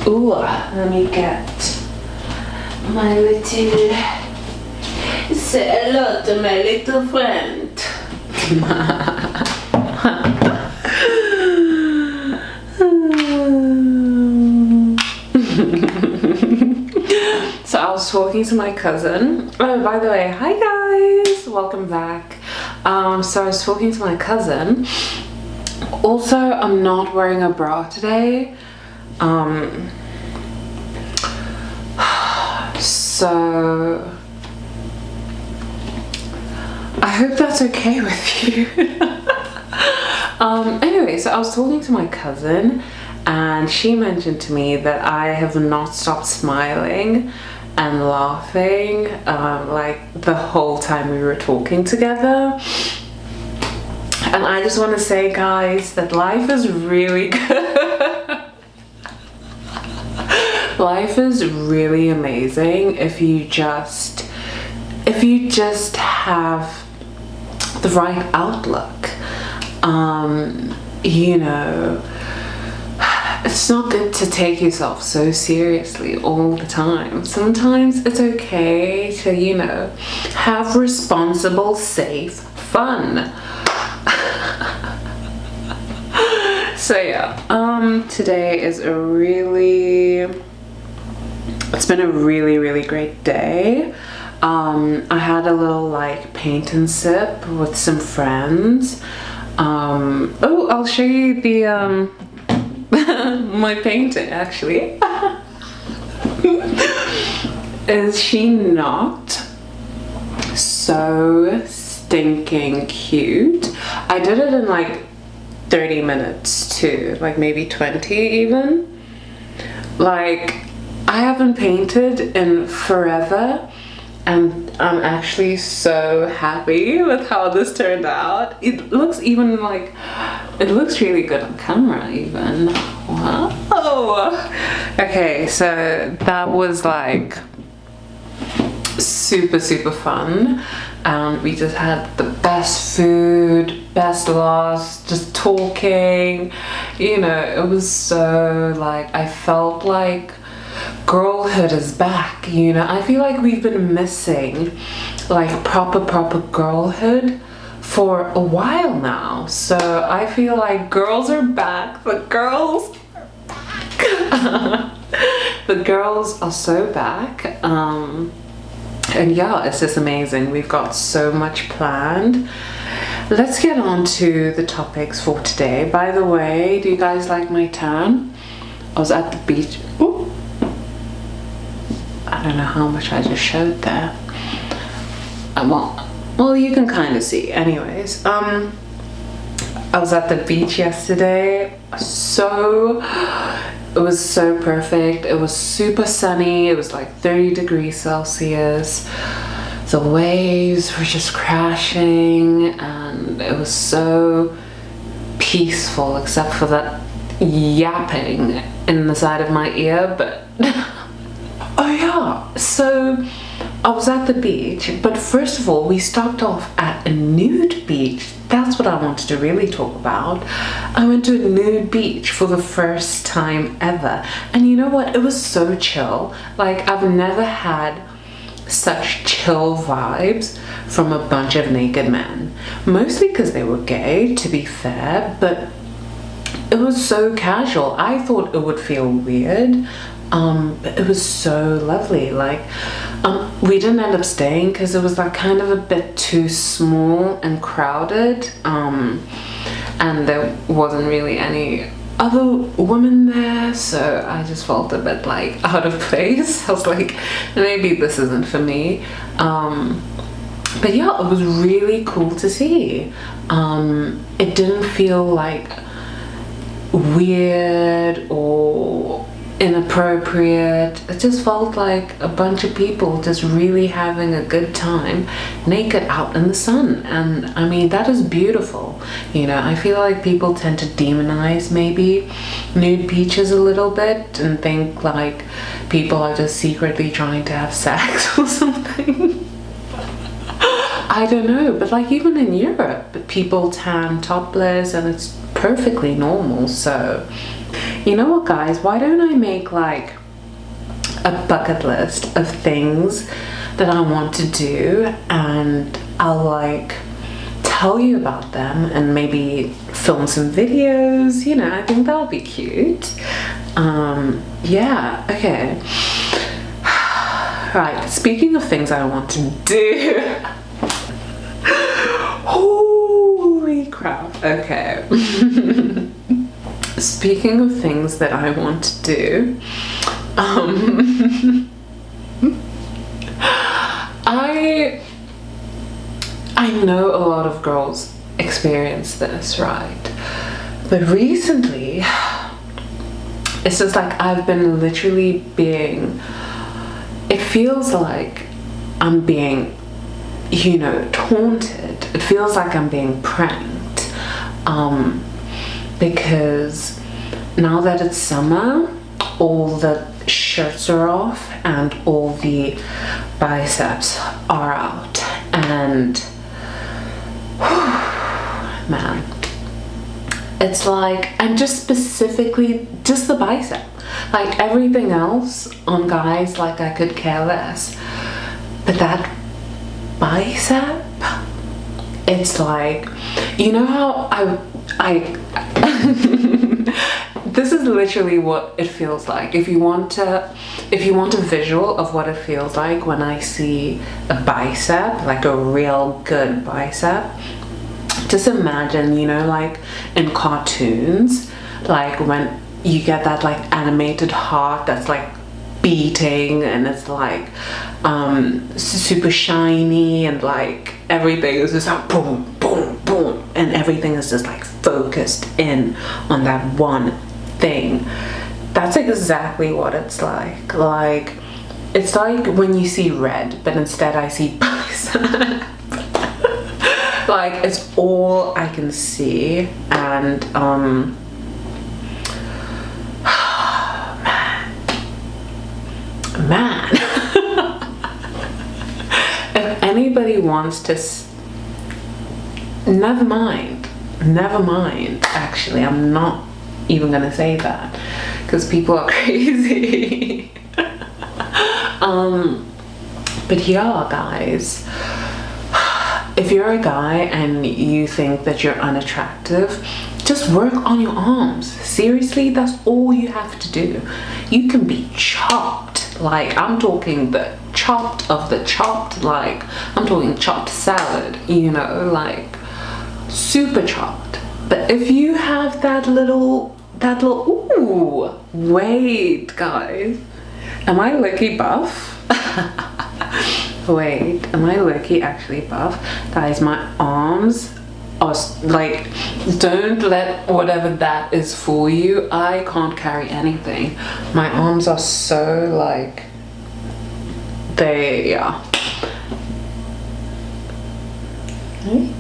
Ooh, let me get my little, say hello to my little friend. So I was talking to my cousin. Oh, by the way, hi guys, welcome back. So I was talking to my cousin. Also, I'm not wearing a bra today. So I hope that's okay with you. Anyway, so I was talking to my cousin and she mentioned to me that I have not stopped smiling and laughing like the whole time we were talking together. And I just want to say, guys, that life is really good. Life is really amazing if you just have the right outlook. You know, it's not good to take yourself so seriously all the time. Sometimes it's okay to, you know, have responsible, safe fun. So yeah, today is it's been a really great day. I had a little like paint and sip with some friends. Oh, I'll show you the my painting actually. Is she not so stinking cute? I did it in like 30 minutes too, like maybe 20 even. Like, I haven't painted in forever and I'm actually so happy with how this turned out. It looks even like, it looks really good on camera even. Wow. Okay, so that was like super fun. And we just had the best food, best laughs, just talking. You know, it was so like, I felt like girlhood is back, you know. I feel like we've been missing like proper girlhood for a while now. So I feel like girls are back. The girls are back. The girls are so back. And yeah, it's just amazing. We've got so much planned. Let's get on to the topics for today. By the way, do you guys like my tan? I was at the beach. Ooh. I don't know how much I just showed there. Well, you can kind of see. Anyways, I was at the beach yesterday. It was so perfect. It was super sunny. It was like 30 degrees Celsius. The waves were just crashing and it was so peaceful, except for that yapping in the side of my ear. But oh yeah, so I was at the beach, but first of all we stopped off at a nude beach. That's what I wanted to really talk about. I went to a nude beach for the first time ever, and you know what, it was so chill. Like, I've never had such chill vibes from a bunch of naked men, mostly because they were gay, to be fair, but it was so casual. I thought it would feel weird, but it was so lovely. Like, we didn't end up staying because it was like kind of a bit too small and crowded, and there wasn't really any other women there, so I just felt a bit like out of place. I was like, maybe this isn't for me. But yeah, it was really cool to see. It didn't feel like weird or inappropriate. It just felt like a bunch of people just really having a good time naked out in the sun, and I mean, that is beautiful. You know, I feel like people tend to demonize maybe nude beaches a little bit and think like people are just secretly trying to have sex or something. I don't know, but like even in Europe people tan topless and it's perfectly normal. So You know what, guys, why don't I make like a bucket list of things that I want to do, and I'll like tell you about them and maybe film some videos, you know. I think that'll be cute. Yeah, okay. Right, speaking of things I want to do. Holy crap, okay. Speaking of things that I want to do, I know a lot of girls experience this, right? But recently, it's just like I've been literally being, it feels like I'm being, you know, taunted. It feels like I'm being pranked. Because now that it's summer, all the shirts are off and all the biceps are out, and man, it's like, and just specifically just the bicep, like everything else on guys, like I could care less, but that bicep, it's like, you know how I this is literally what it feels like. If you want a visual of what it feels like when I see a bicep, like a real good bicep, just imagine, you know, like in cartoons, like when you get that like animated heart that's like beating, and it's like super shiny, and like everything is just like boom, boom, boom, and everything is just like focused in on that one thing. That's exactly what it's like. Like, it's like when you see red, but instead I see bicep. Like, it's all I can see, and man. If anybody wants to never mind, actually, I'm not even gonna say that because people are crazy. But yeah, guys, if you're a guy and you think that you're unattractive, just work on your arms. Seriously, that's all you have to do. You can be chopped, like I'm talking the chopped of the chopped, like I'm talking chopped salad, you know, like super chopped. But if you have that little, ooh, wait, guys, am I lucky buff? Wait, am I lucky actually buff? Guys, my arms are like, don't let whatever that is fool you. I can't carry anything. My arms are so like, they, yeah.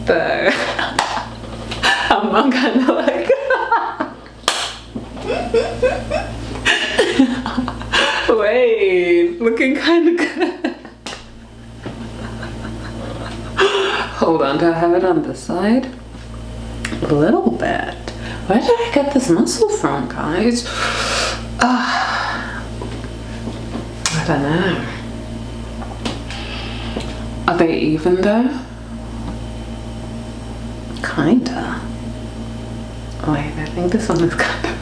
There. I'm kind of like wait, looking kind of good. Hold on, do I have it on this side? A little bit. Where did I get this muscle from, guys? I don't know. Are they even though? Kinda. Wait, I think this one is kind of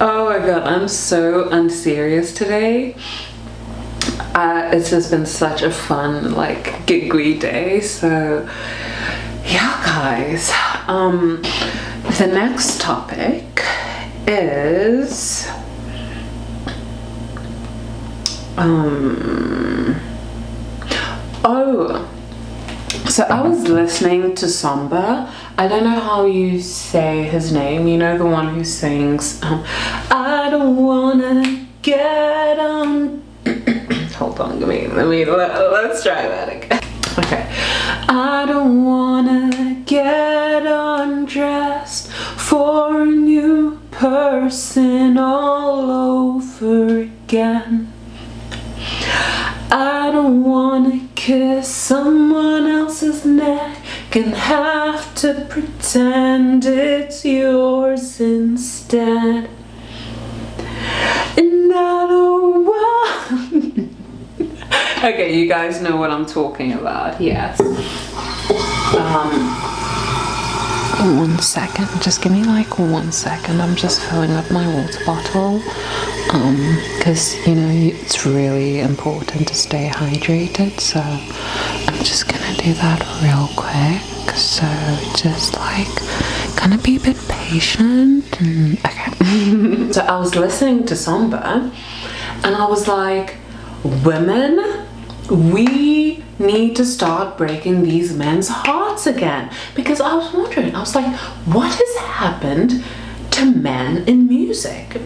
oh my god, I'm so unserious today. It's just been such a fun, like, giggly day. So yeah, guys, the next topic is oh, so I was listening to Samba. I don't know how you say his name, you know, the one who sings I don't wanna get on hold on, let's try that again. Okay. I don't wanna get undressed for a new person all over again. I don't wanna kiss someone else's neck can have to pretend it's yours instead. And I don't want. Okay, you guys know what I'm talking about. Yes. 1 second, just give me like 1 second. I'm just filling up my water bottle, because you know it's really important to stay hydrated, so I'm just gonna do that real quick. So just like kind of be a bit patient. Okay. So I was listening to Samba and I was like, women, we need to start breaking these men's hearts again, because I was wondering, I was like, what has happened to men in music?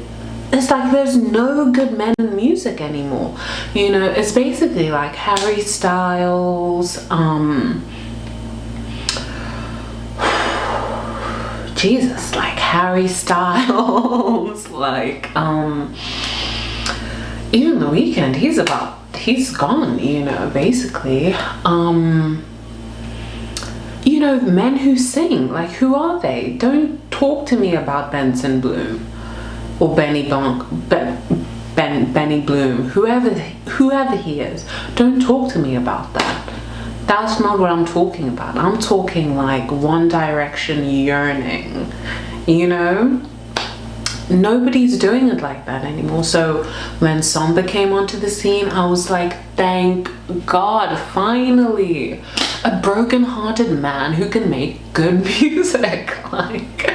It's like there's no good men in music anymore. You know, it's basically like Harry Styles, Jesus, like Harry Styles, like even The Weeknd, he's gone, you know, basically. You know, men who sing, like, who are they? Don't talk to me about Benson Bloom or Benny Bloom, whoever he is. Don't talk to me about that. That's not what I'm talking about. I'm talking like One Direction yearning, you know? Nobody's doing it like that anymore. So when Samba came onto the scene, I was like, thank God, finally a broken-hearted man who can make good music. Like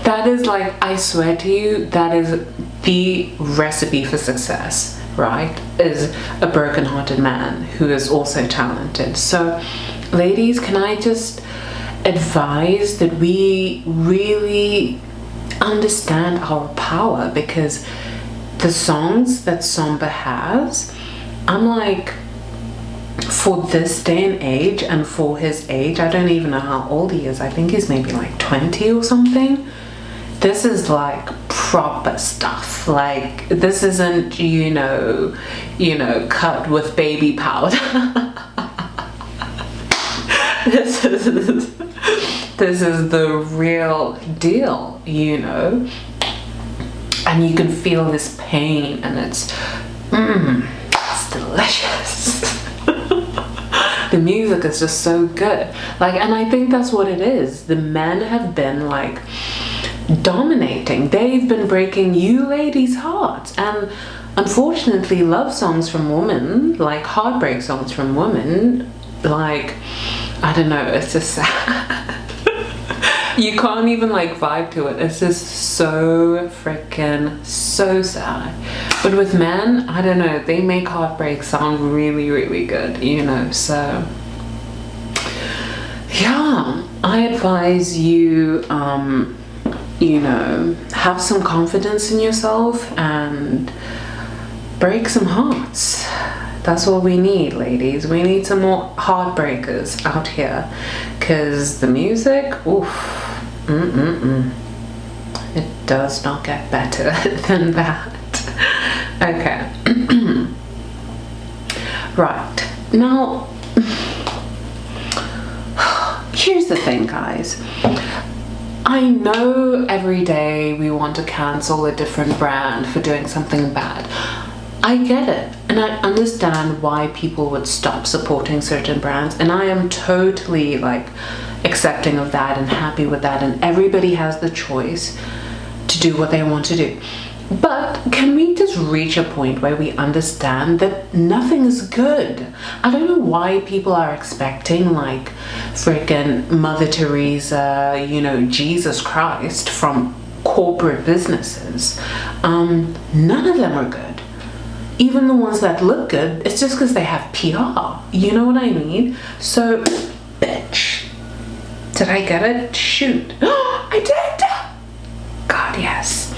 that is like, I swear to you, that is the recipe for success, right? Is a broken-hearted man who is also talented. So ladies, can I just advise that we really understand our power, because the songs that Samba has, I'm like, for this day and age and for his age, I don't even know how old he is. I think he's maybe like 20 or something. This is like proper stuff. Like, this isn't, you know, cut with baby powder. This is the real deal, you know, and you can feel this pain, and it's delicious. The music is just so good, like, and I think that's what it is. The men have been like dominating. They've been breaking you ladies' hearts, and unfortunately love songs from women, like heartbreak songs from women, like, I don't know, it's just sad. You can't even like vibe to it. It's just so freaking so sad. But with men, I don't know, they make heartbreak sound really, really good, you know. So yeah, I advise you, you know, have some confidence in yourself and break some hearts. That's what we need, ladies. We need some more heartbreakers out here, because the music, oof, it does not get better than that. Okay. Right. Now, here's the thing, guys. I know every day we want to cancel a different brand for doing something bad. I get it, and I understand why people would stop supporting certain brands, and I am totally like accepting of that and happy with that, and everybody has the choice to do what they want to do. But can we just reach a point where we understand that nothing is good? I don't know why people are expecting like freaking Mother Teresa, you know, Jesus Christ from corporate businesses. None of them are good. Even the ones that look good, it's just because they have PR. You know what I mean? So, bitch. Did I get it? Shoot. I did! God, yes.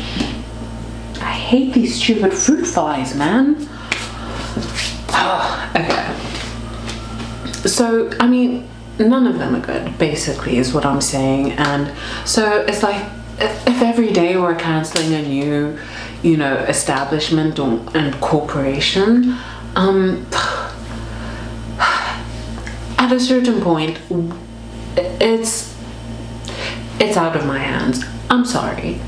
I hate these stupid fruit flies, man. Okay. So, I mean, none of them are good, basically, is what I'm saying. And so, it's like, if every day we're cancelling a new, you know, establishment and corporation, at at a certain point, it's out of my hands. I'm sorry.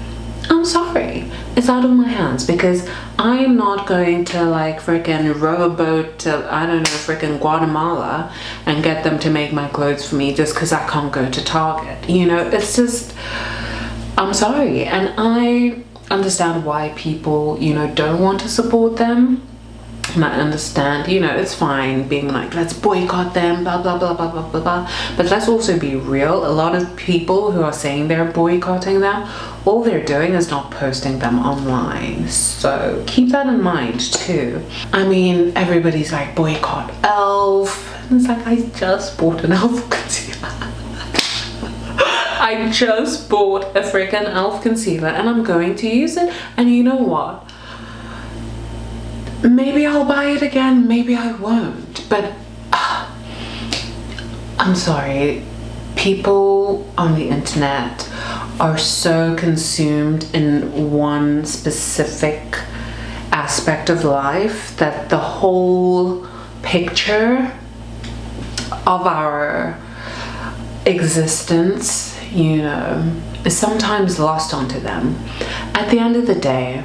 It's out of my hands, because I'm not going to like freaking row a boat to, I don't know, freaking Guatemala and get them to make my clothes for me just because I can't go to Target. You know, it's just, I'm sorry. And I understand why people, you know, don't want to support them. And I understand, you know, it's fine being like, let's boycott them, blah, blah, blah, blah, blah, blah, blah. But let's also be real. A lot of people who are saying they're boycotting them, all they're doing is not posting them online. So keep that in mind too. I mean, everybody's like, boycott e.l.f. And it's like, I just bought an e.l.f. concealer. I just bought a freaking e.l.f. concealer and I'm going to use it. And you know what? Maybe I'll buy it again, maybe I won't, but I'm sorry, people on the internet are so consumed in one specific aspect of life that the whole picture of our existence, you know, is sometimes lost onto them. At the end of the day,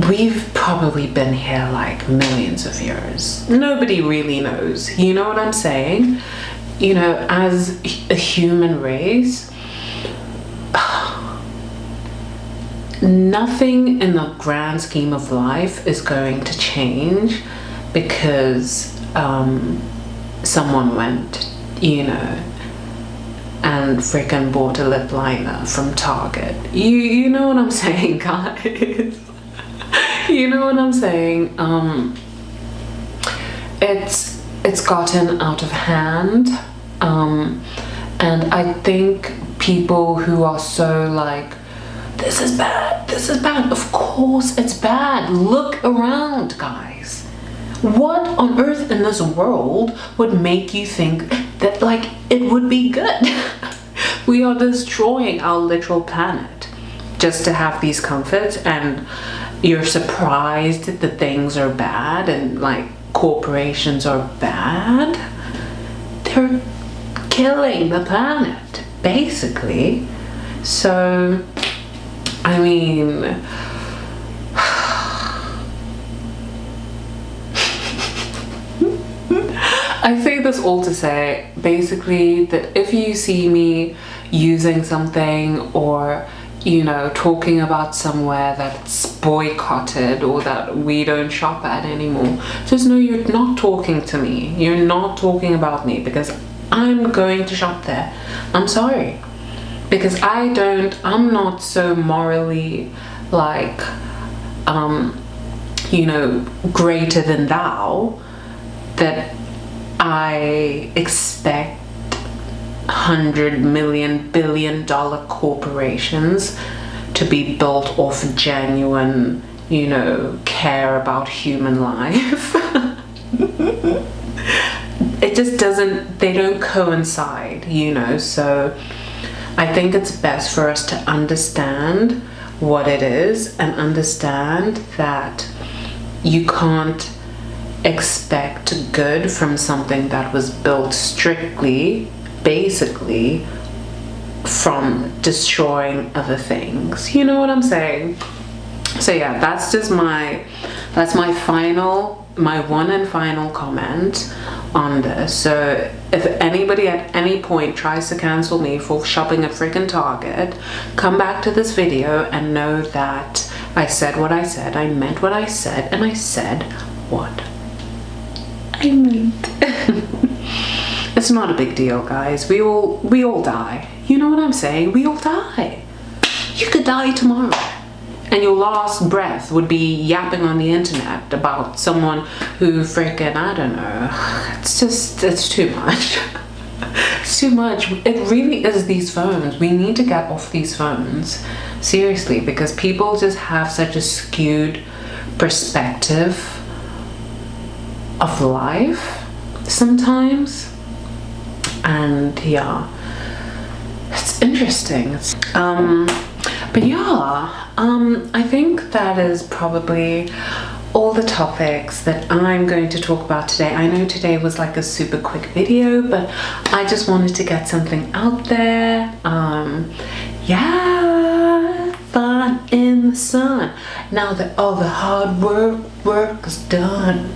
we've probably been here like millions of years. Nobody really knows. You know what I'm saying? You know, as a human race, nothing in the grand scheme of life is going to change because someone went, you know, and freaking bought a lip liner from Target. You know what I'm saying, guys? You know what I'm saying? It's gotten out of hand, and I think people who are so like, this is bad, of course it's bad. Look around, guys. What on earth in this world would make you think that like it would be good? We are destroying our literal planet just to have these comforts, and you're surprised that things are bad and like corporations are bad. They're killing the planet, basically. So, I mean, I say this all to say, basically, that if you see me using something or, you know, talking about somewhere that's boycotted or that we don't shop at anymore, just know you're not talking to me. You're not talking about me, because I'm going to shop there. I'm sorry. Because I'm not so morally like, you know, greater than thou that I expect 100 million billion dollar corporations to be built off genuine, you know, care about human life. It just doesn't, they don't coincide, you know. So I think it's best for us to understand what it is and understand that you can't expect good from something that was built strictly, basically, from destroying other things. You know what I'm saying? So yeah, that's just my one and final comment on this. So if anybody at any point tries to cancel me for shopping at freaking Target, come back to this video and know that I said what I said, I meant what I said, and I said what I meant. It's not a big deal, guys. We all die. You know what I'm saying? We all die. You could die tomorrow, and your last breath would be yapping on the internet about someone who freaking, I don't know. It's too much. It's too much. It really is these phones. We need to get off these phones. Seriously, because people just have such a skewed perspective of life sometimes. And yeah, it's interesting. But yeah, I think that is probably all the topics that I'm going to talk about today. I know today was like a super quick video, but I just wanted to get something out there. Yeah, fun in the sun. Now that all the hard work is done,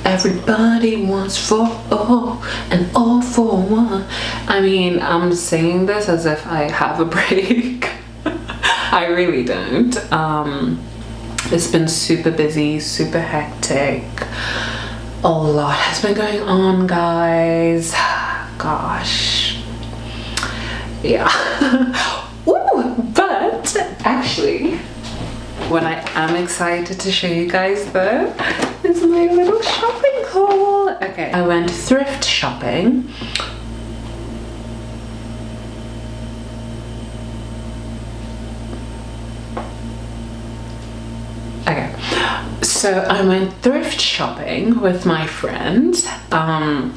everybody wants for all and all for one. I mean, I'm saying this as if I have a break. I really don't. It's been super busy, super hectic. A lot has been going on, guys. Gosh. Yeah. Ooh, but actually, what I am excited to show you guys though is my little shopping haul. Okay, I went thrift shopping. Okay, so I went thrift shopping with my friend, and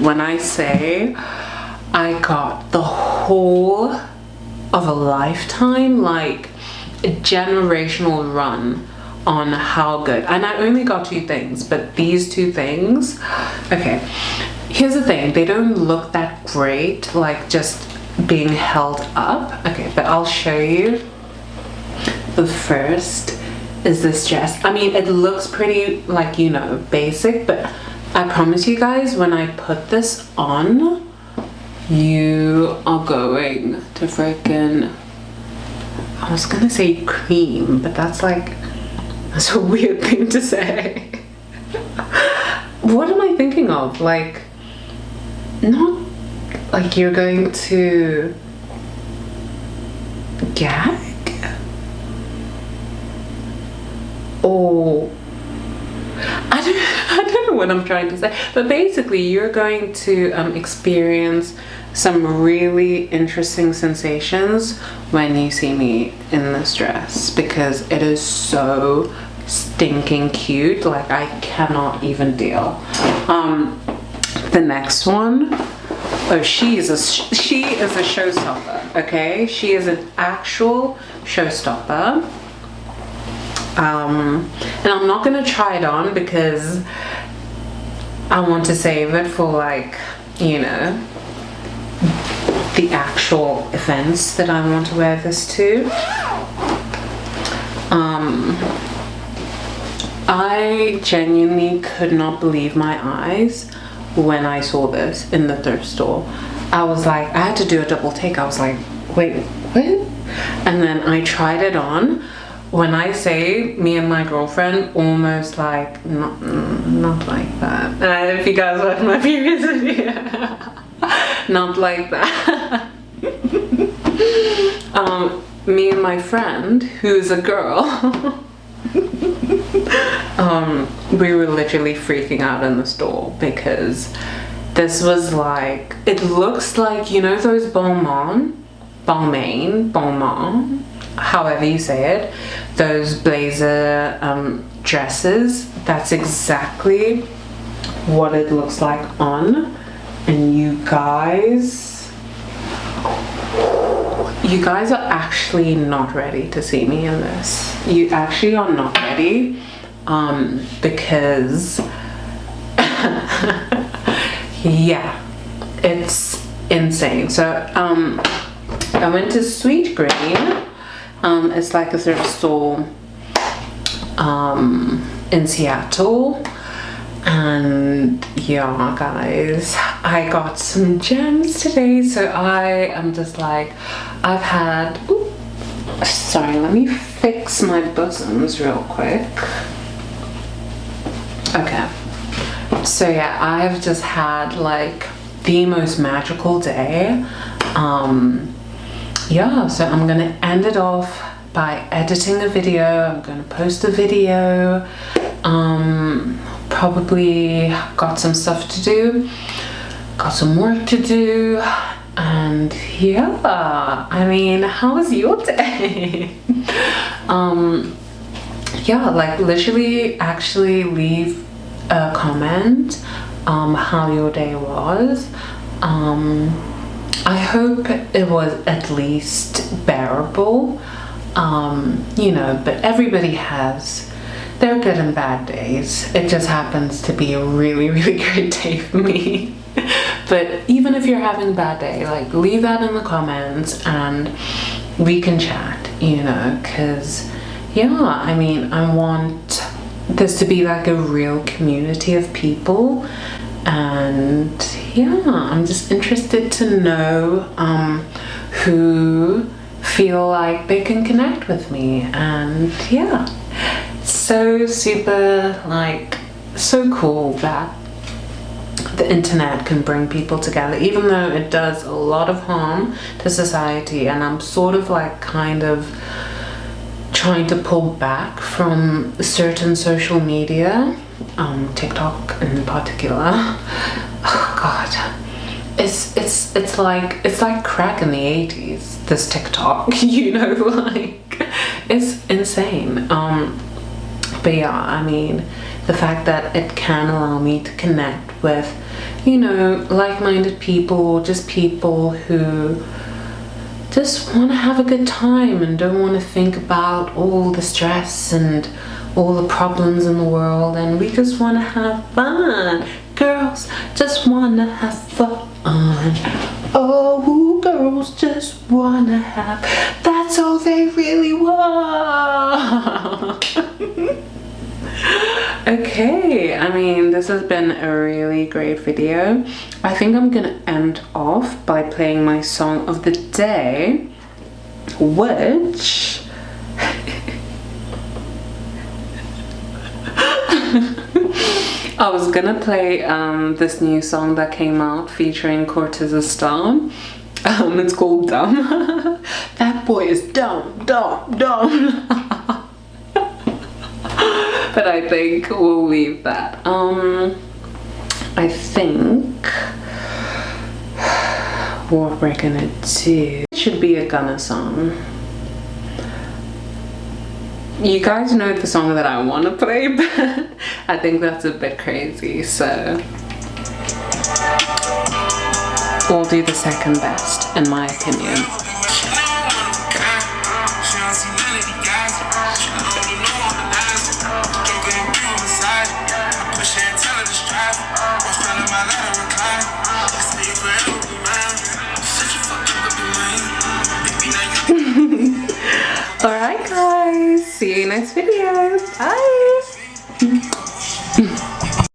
when I say I got the whole of a lifetime, like a generational run on how good, and I only got 2 things, but these 2 things, okay, here's the thing, they don't look that great, like just being held up, okay, but I'll show you. The first is this dress. I mean, it looks pretty, like, you know, basic, but I promise you guys, when I put this on, you are going to freaking, I was gonna say cream, but that's a weird thing to say. What am I thinking of? Like, not like you're going to gag? Or I don't know what I'm trying to say, but basically you're going to experience some really interesting sensations when you see me in this dress, because it is so stinking cute, like I cannot even deal. The next one, oh, she is a showstopper, okay? She is an actual showstopper. And I'm not gonna try it on because I want to save it for, like, you know, the actual events that I want to wear this to. I genuinely could not believe my eyes when I saw this in the thrift store. I was like, I had to do a double take. I was like, wait, what? And then I tried it on. When I say me and my girlfriend almost like, not like that. If you guys watched my previous video, not like that. Me and my friend, who's a girl, we were literally freaking out in the store because this was like, it looks like, you know, those Balmain, however you say it, those blazer dresses. That's exactly what it looks like on. And you guys are actually not ready to see me in this. You actually are not ready, because yeah, it's insane. So I went to Sweet Green. It's like a thrift store in Seattle, and yeah, guys, I got some gems today. So I am just like, I've had, ooh, sorry, let me fix my bosoms real quick. Okay, so yeah, I've just had like the most magical day. Yeah, so I'm gonna end it off by editing a video. I'm gonna post a video. Probably got some stuff to do, got some work to do, and yeah, I mean, how was your day? Yeah, like literally actually leave a comment how your day was. I hope it was at least bearable, you know, but everybody has there are good and bad days. It just happens to be a really, really great day for me. But even if you're having a bad day, like, leave that in the comments and we can chat, you know, because yeah, I mean, I want this to be like a real community of people, and yeah, I'm just interested to know who feel like they can connect with me. And yeah, so super, like, so cool that the internet can bring people together, even though it does a lot of harm to society. And I'm sort of like kind of trying to pull back from certain social media, TikTok in particular. Oh god, it's like crack in the 80s, this TikTok. You know, like, it's insane. But yeah, I mean, the fact that it can allow me to connect with, you know, like-minded people, or just people who just want to have a good time and don't want to think about all the stress and all the problems in the world, and we just want to have fun. Girls just want to have fun. Oh, girls just want to have, that's all they really want. Okay, I mean, this has been a really great video. I think I'm gonna end off by playing my song of the day, which I was gonna play this new song that came out featuring Cortez Star. It's called Dumb. That boy is dumb, dumb, dumb. But I think we'll leave that. I think what we're gonna do, it should be a Gunna song. You guys know the song that I want to play, but I think that's a bit crazy, so we'll do the second best, in my opinion. Alright guys, see you next video. Bye!